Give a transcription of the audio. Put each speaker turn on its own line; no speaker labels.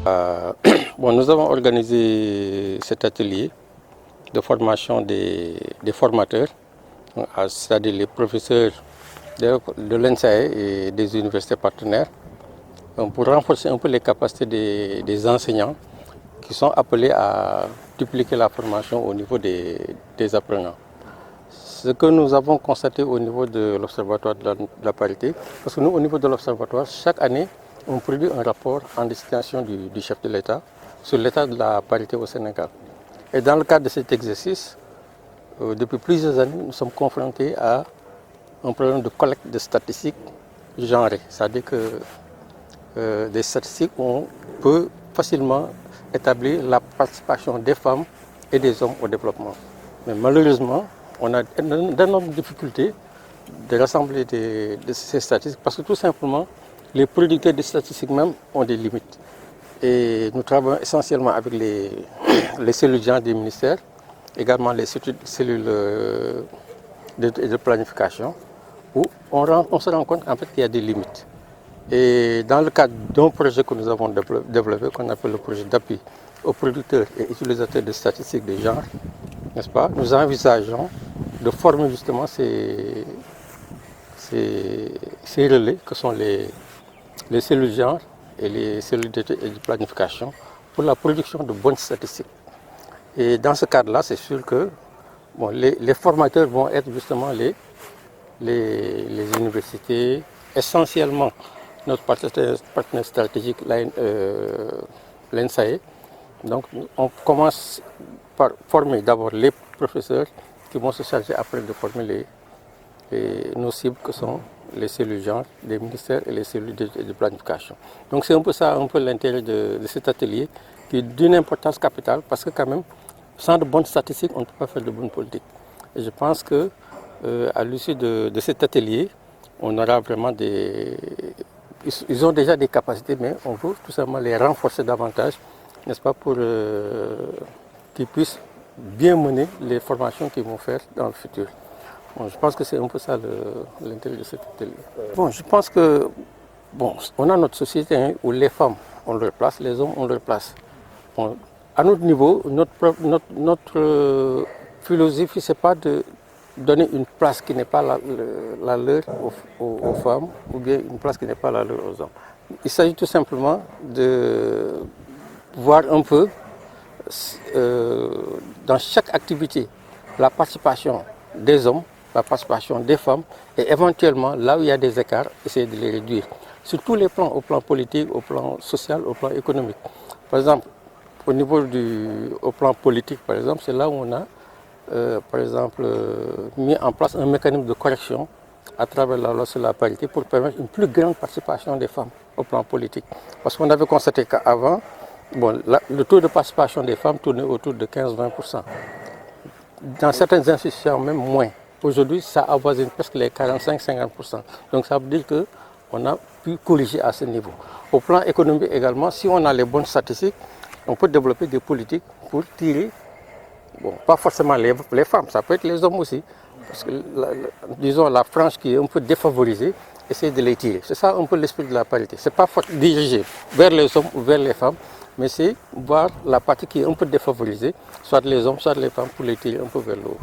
Nous avons organisé cet atelier de formation des formateurs, c'est-à-dire les professeurs de l'ENSAE et des universités partenaires, pour renforcer un peu les capacités des enseignants qui sont appelés à dupliquer la formation au niveau des apprenants. Ce que nous avons constaté au niveau de l'Observatoire de la parité, parce que nous, au niveau de l'Observatoire, chaque année, on produit un rapport en destination du chef de l'État sur l'état de la parité au Sénégal. Et dans le cadre de cet exercice, depuis plusieurs années, nous sommes confrontés à un problème de collecte de statistiques genrées. C'est-à-dire que des statistiques où on peut facilement établir la participation des femmes et des hommes au développement. Mais malheureusement, on a d'énormes difficultés de rassembler ces statistiques parce que tout simplement, les producteurs de statistiques même ont des limites. Et nous travaillons essentiellement avec les cellules genre des ministères, également les cellules de planification, où on se rend compte en fait, qu'il y a des limites. Et dans le cadre d'un projet que nous avons développé, qu'on appelle le projet d'appui aux producteurs et utilisateurs de statistiques de genre, n'est-ce pas, nous envisageons de former justement ces relais que sont les cellules genre et les cellules de planification pour la production de bonnes statistiques. Et dans ce cadre-là, c'est sûr que les formateurs vont être justement les universités, essentiellement notre partenaire stratégique, l'ENSAE. Donc on commence par former d'abord les professeurs qui vont se charger après de former nos cibles que sont les cellules genre des ministères et les cellules de planification. Donc c'est un peu ça, un peu l'intérêt de cet atelier qui est d'une importance capitale parce que quand même, sans de bonnes statistiques, on ne peut pas faire de bonnes politiques. Et je pense que à l'issue de cet atelier, on aura vraiment Ils ont déjà des capacités, mais on veut tout simplement les renforcer davantage, n'est-ce pas, pour qu'ils puissent bien mener les formations qu'ils vont faire dans le futur. Je pense que c'est un peu ça l'intérêt de cet atelier. Je pense que, on a notre société où les femmes ont leur place, les hommes ont leur place. À notre niveau, notre philosophie, ce n'est pas de donner une place qui n'est pas la leur aux femmes ou bien une place qui n'est pas la leur aux hommes. Il s'agit tout simplement de voir un peu dans chaque activité la participation des hommes, la participation des femmes et éventuellement là où il y a des écarts, essayer de les réduire. Sur tous les plans, au plan politique, au plan social, au plan économique. Par exemple, au plan politique, par exemple, c'est là où on a par exemple, mis en place un mécanisme de correction à travers la loi sur la parité pour permettre une plus grande participation des femmes au plan politique. Parce qu'on avait constaté qu'avant, le taux de participation des femmes tournait autour de 15-20%. Dans certaines institutions, même moins. Aujourd'hui, ça avoisine presque les 45-50%. Donc ça veut dire qu'on a pu corriger à ce niveau. Au plan économique également, si on a les bonnes statistiques, on peut développer des politiques pour tirer. Pas forcément les femmes, ça peut être les hommes aussi. Parce que, disons, la frange qui est un peu défavorisée, essayer de les tirer. C'est ça un peu l'esprit de la parité. Ce n'est pas dirigé vers les hommes ou vers les femmes, mais c'est voir la partie qui est un peu défavorisée, soit les hommes, soit les femmes, pour les tirer un peu vers le haut.